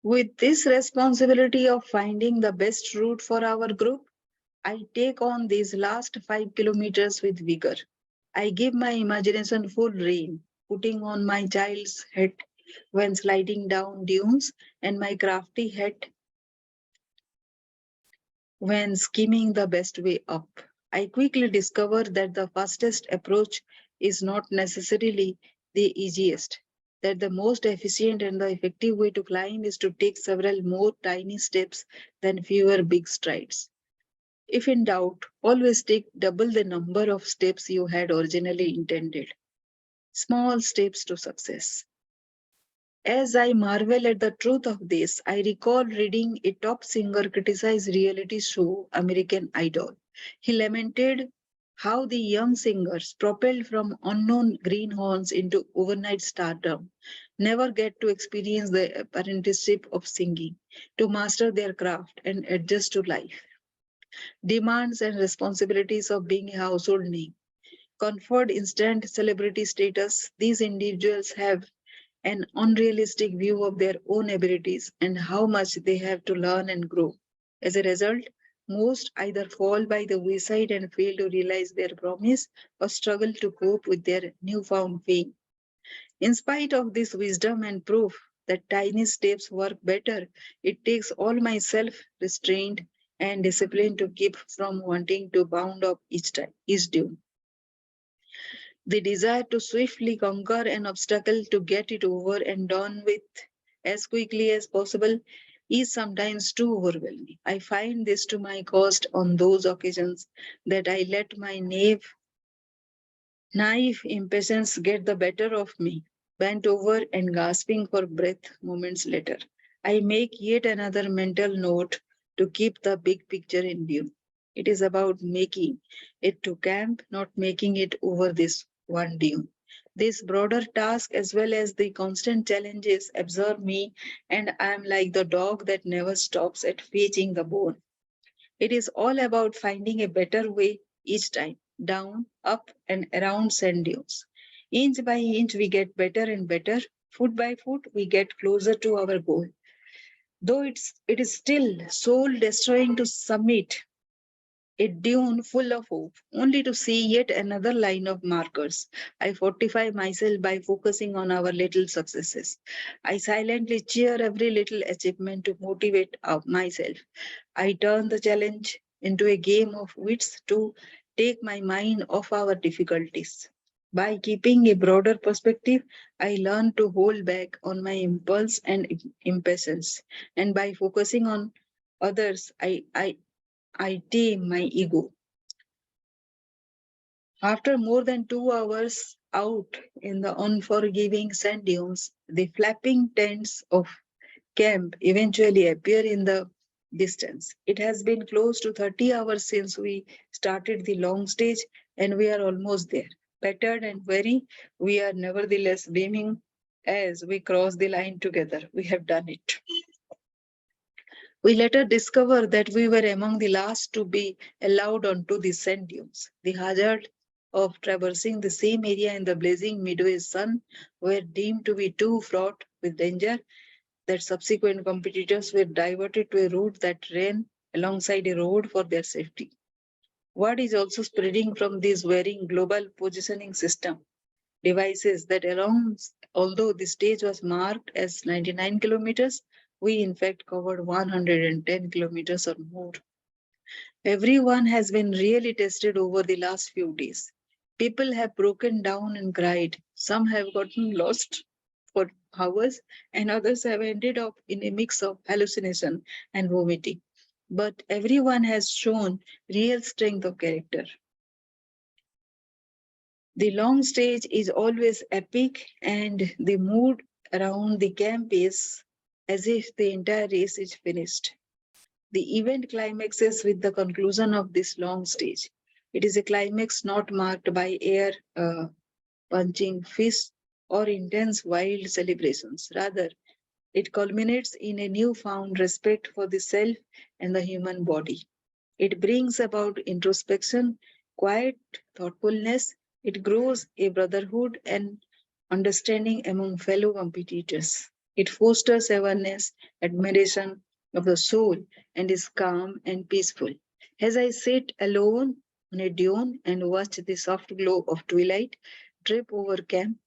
With this responsibility of finding the best route for our group, I take on these last 5 kilometers with vigor. I give my imagination full rein, putting on my child's hat when sliding down dunes and my crafty hat when skimming the best way up. I quickly discover that the fastest approach is not necessarily the easiest, that the most efficient and the effective way to climb is to take several more tiny steps than fewer big strides. If in doubt, always take double the number of steps you had originally intended. Small steps to success. As I marvel at the truth of this, I recall reading a top singer criticize reality show American Idol. He lamented how the young singers, propelled from unknown greenhorns into overnight stardom, never get to experience the apprenticeship of singing, to master their craft and adjust to life, demands and responsibilities of being a household name. Conferred instant celebrity status, these individuals have an unrealistic view of their own abilities and how much they have to learn and grow. As a result, most either fall by the wayside and fail to realize their promise or struggle to cope with their newfound fame. In spite of this wisdom and proof that tiny steps work better, it takes all my self restraint and discipline to keep from wanting to bound up each due. The desire to swiftly conquer an obstacle to get it over and done with as quickly as possible is sometimes too overwhelming. I find this to my cost on those occasions that I let my naive impatience get the better of me, bent over and gasping for breath moments later. I make yet another mental note to keep the big picture in view. It is about making it to camp, not making it over this one dune. This broader task, as well as the constant challenges, absorb me, and I am like the dog that never stops at fetching the bone. It is all about finding a better way each time, down, up, and around sand dunes. Inch by inch, we get better and better. Foot by foot, we get closer to our goal. Though it is still soul destroying to summit a dune full of hope, only to see yet another line of markers. I fortify myself by focusing on our little successes. I silently cheer every little achievement to motivate myself. I turn the challenge into a game of wits to take my mind off our difficulties. By keeping a broader perspective, I learn to hold back on my impulse and impatience. And by focusing on others, I tame my ego. After more than 2 hours out in the unforgiving sand dunes, the flapping tents of camp eventually appear in the distance. It has been close to 30 hours since we started the long stage, and we are almost there. Battered and weary, we are nevertheless beaming as we cross the line together. We have done it. We later discovered that we were among the last to be allowed onto the sand dunes. The hazard of traversing the same area in the blazing midway sun were deemed to be too fraught with danger that subsequent competitors were diverted to a route that ran alongside a road for their safety. Word is also spreading from this varying global positioning system devices that although the stage was marked as 99 kilometers, we in fact covered 110 kilometers or more. Everyone has been really tested over the last few days. People have broken down and cried. Some have gotten lost for hours, and others have ended up in a mix of hallucination and vomiting. But everyone has shown real strength of character. The long stage is always epic, and the mood around the camp is as if the entire race is finished. The event climaxes with the conclusion of this long stage. It is a climax not marked by air punching fists or intense wild celebrations. Rather, it culminates in a newfound respect for the self and the human body. It brings about introspection, quiet thoughtfulness. It grows a brotherhood and understanding among fellow competitors. It fosters awareness, admiration of the soul, and is calm and peaceful. As I sit alone on a dune and watch the soft glow of twilight drip over camp,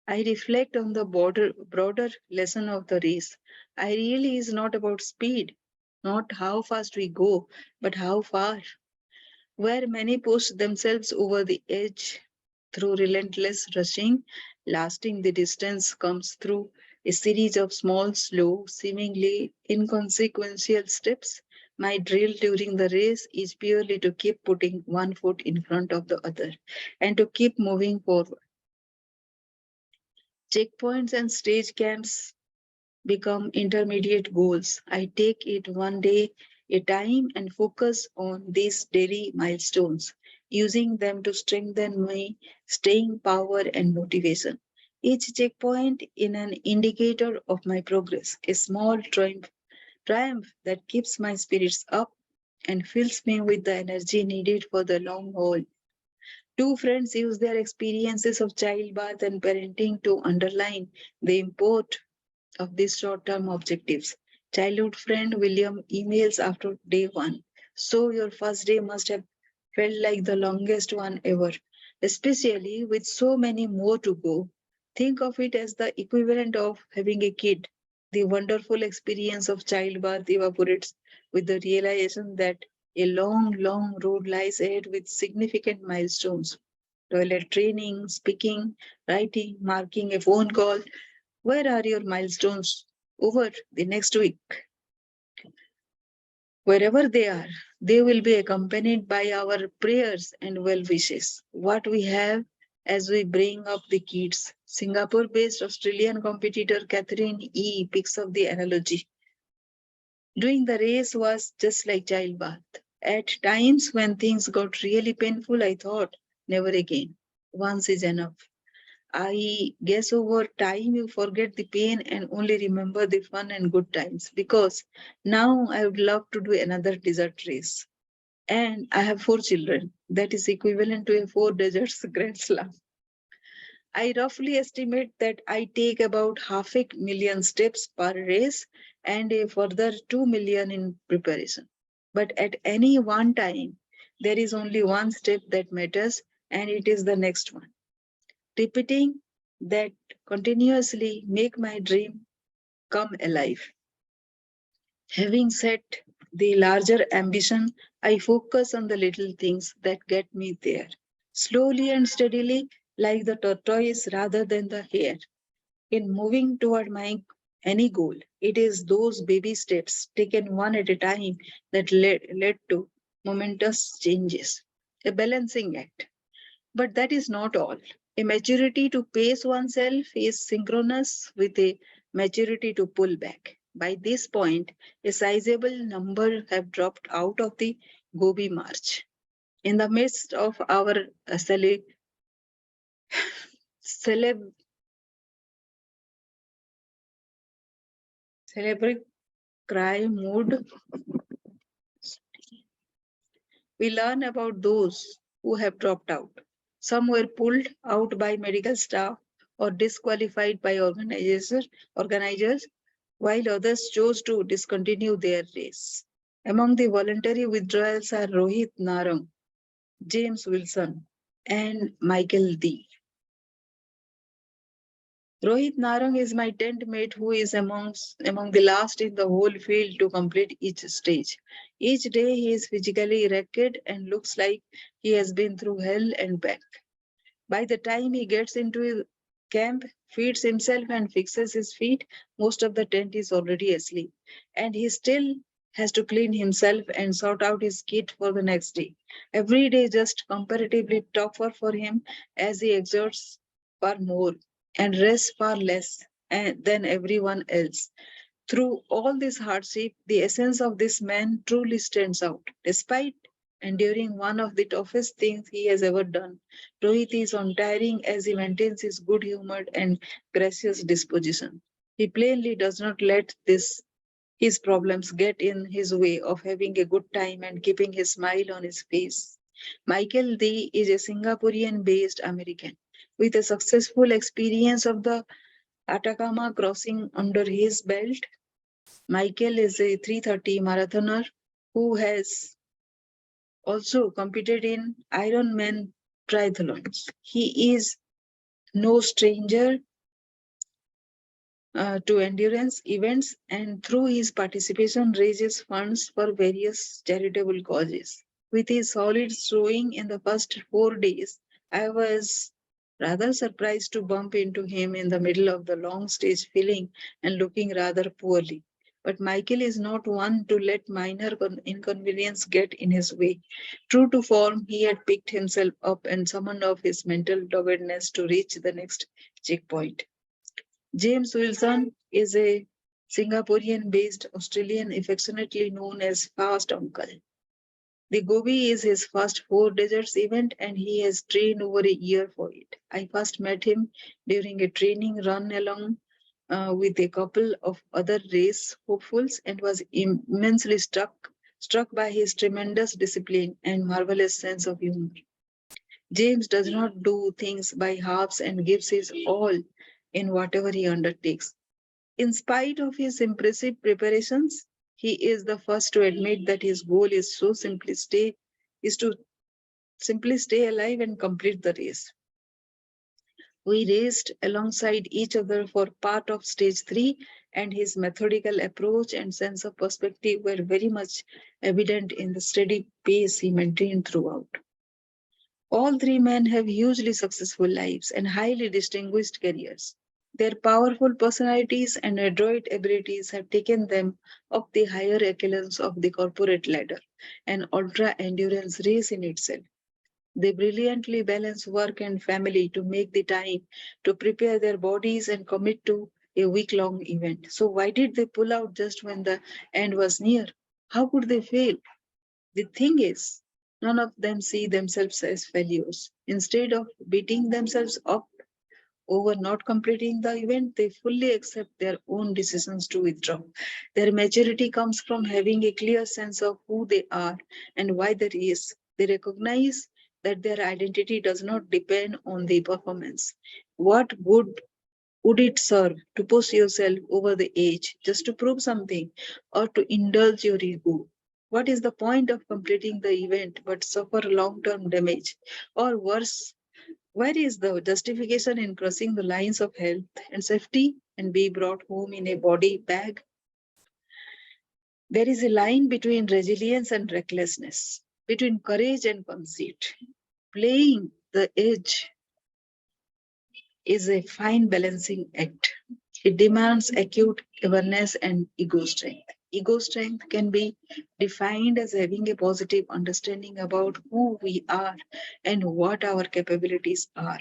I reflect on the broader lesson of the race. I really is not about speed, not how fast we go, but how far. Where many push themselves over the edge through relentless rushing, lasting the distance comes through a series of small, slow, seemingly inconsequential steps. My drill during the race is purely to keep putting one foot in front of the other and to keep moving forward. Checkpoints and stage camps become intermediate goals. I take it one day a time and focus on these daily milestones, using them to strengthen my staying power and motivation. Each checkpoint in an indicator of my progress, a small triumph that keeps my spirits up and fills me with the energy needed for the long haul. Two friends use their experiences of childbirth and parenting to underline the import of these short-term objectives. Childhood friend William emails after day one. So your first day must have felt like the longest one ever, especially with so many more to go. Think of it as the equivalent of having a kid. The wonderful experience of childbirth evaporates with the realization that a long, long road lies ahead with significant milestones. Toilet training, speaking, writing, marking a phone call, where are your milestones over the next week? Wherever they are, they will be accompanied by our prayers and well wishes. What we have as we bring up the kids. Singapore based Australian competitor Catherine E. picks up the analogy. Doing the race was just like childbirth. At times when things got really painful, I thought, never again. Once is enough. I guess over time you forget the pain and only remember the fun and good times because now I would love to do another desert race. And I have 4 children. That is equivalent to a 4 deserts grand slam. I roughly estimate that I take about half a million steps per race and a further 2 million in preparation. But at any one time, there is only one step that matters, and it is the next one. Repeating that continuously make my dream come alive. Having set the larger ambition, I focus on the little things that get me there. Slowly and steadily, like the tortoise rather than the hare. In moving toward my any goal, it is those baby steps taken one at a time that led to momentous changes. A balancing act. But that is not all. A maturity to pace oneself is synchronous with a maturity to pull back. By this point, a sizable number have dropped out of the Gobi March. In the midst of our celeb, celebrate cry mood, we learn about those who have dropped out. Some were pulled out by medical staff or disqualified by organizers, while others chose to discontinue their race. Among the voluntary withdrawals are Rohit Narang, James Wilson, and Michael D. Rohit Narang is my tent mate who is among the last in the whole field to complete each stage. Each day he is physically wrecked and looks like he has been through hell and back. By the time he gets into camp, feeds himself and fixes his feet, most of the tent is already asleep. And he still has to clean himself and sort out his kit for the next day. Every day just comparatively tougher for him as he exerts far more and rests far less than everyone else. Through all this hardship, the essence of this man truly stands out. Despite enduring one of the toughest things he has ever done, Rohit is untiring as he maintains his good humored and gracious disposition. He plainly does not let his problems get in his way of having a good time and keeping his smile on his face. Michael D is a Singaporean based American with a successful experience of the Atacama crossing under his belt. Michael is a 3:30 marathoner who has also competed in Ironman triathlons. He is no stranger to endurance events and through his participation raises funds for various charitable causes. With his solid showing in the first 4 days, I was rather surprised to bump into him in the middle of the long stage feeling and looking rather poorly. But Michael is not one to let minor inconvenience get in his way. True to form, he had picked himself up and summoned up his mental doggedness to reach the next checkpoint. James Wilson is a Singaporean based Australian affectionately known as Fast Uncle. The Gobi is his first 4 deserts event and he has trained over a year for it. I first met him during a training run along with a couple of other race hopefuls and was immensely struck by his tremendous discipline and marvelous sense of humor. James does not do things by halves and gives his all in whatever he undertakes. In spite of his impressive preparations, he is the first to admit that his goal is to simply stay alive and complete the race. We raced alongside each other for part of stage 3 and his methodical approach and sense of perspective were very much evident in the steady pace he maintained throughout. All three men have hugely successful lives and highly distinguished careers. Their powerful personalities and adroit abilities have taken them up the higher echelons of the corporate ladder, an ultra-endurance race in itself. They brilliantly balance work and family to make the time to prepare their bodies and commit to a week-long event. So why did they pull out just when the end was near? How could they fail? The thing is, none of them see themselves as failures. Instead of beating themselves up over not completing the event, they fully accept their own decisions to withdraw. Their maturity comes from having a clear sense of who they are and why there is. They recognize that their identity does not depend on the performance. What good would it serve to push yourself over the edge just to prove something or to indulge your ego? What is the point of completing the event but suffer long-term damage? Or worse, where is the justification in crossing the lines of health and safety and be brought home in a body bag? There is a line between resilience and recklessness, between courage and conceit. Playing the edge is a fine balancing act. It demands acute awareness and ego strength. Ego strength can be defined as having a positive understanding about who we are and what our capabilities are.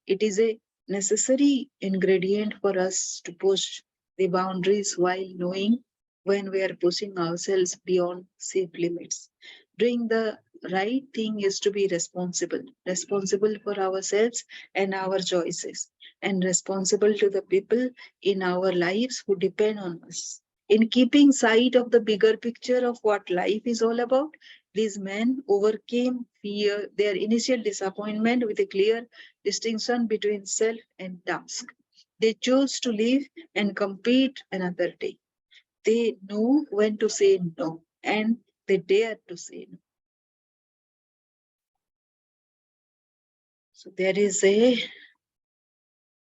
It is a necessary ingredient for us to push the boundaries while knowing when we are pushing ourselves beyond safe limits. Doing the right thing is to be responsible for ourselves and our choices, and responsible to the people in our lives who depend on us. In keeping sight of the bigger picture of what life is all about, these men overcame fear, their initial disappointment with a clear distinction between self and task. They chose to live and compete another day. They know when to say no and they dare to say no. So there is a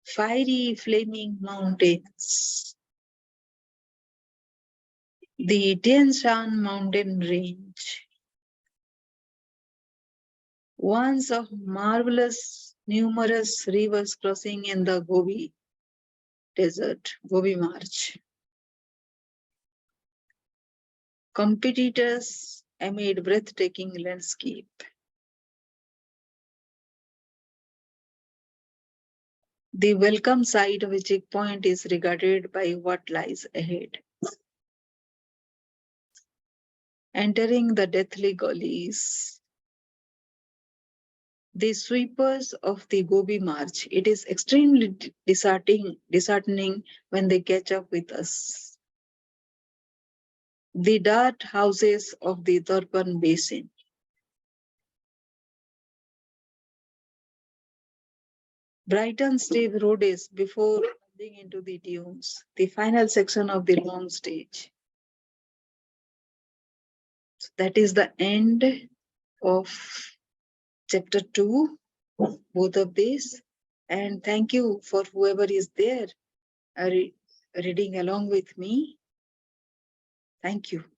fiery flaming mountains. The Tian Shan mountain range, once of marvelous numerous rivers crossing in the Gobi desert, Gobi March. Competitors amid breathtaking landscape. The welcome sight of a checkpoint is regarded by what lies ahead. Entering the deathly gullies. The sweepers of the Gobi March. It is extremely disheartening when they catch up with us. The dart houses of the Durban Basin. Brighton Steve Rhodes before Into the tunes, the final section of the long stage. So that is the end of chapter 2, both of these. And thank you for whoever is there reading along with me. Thank you.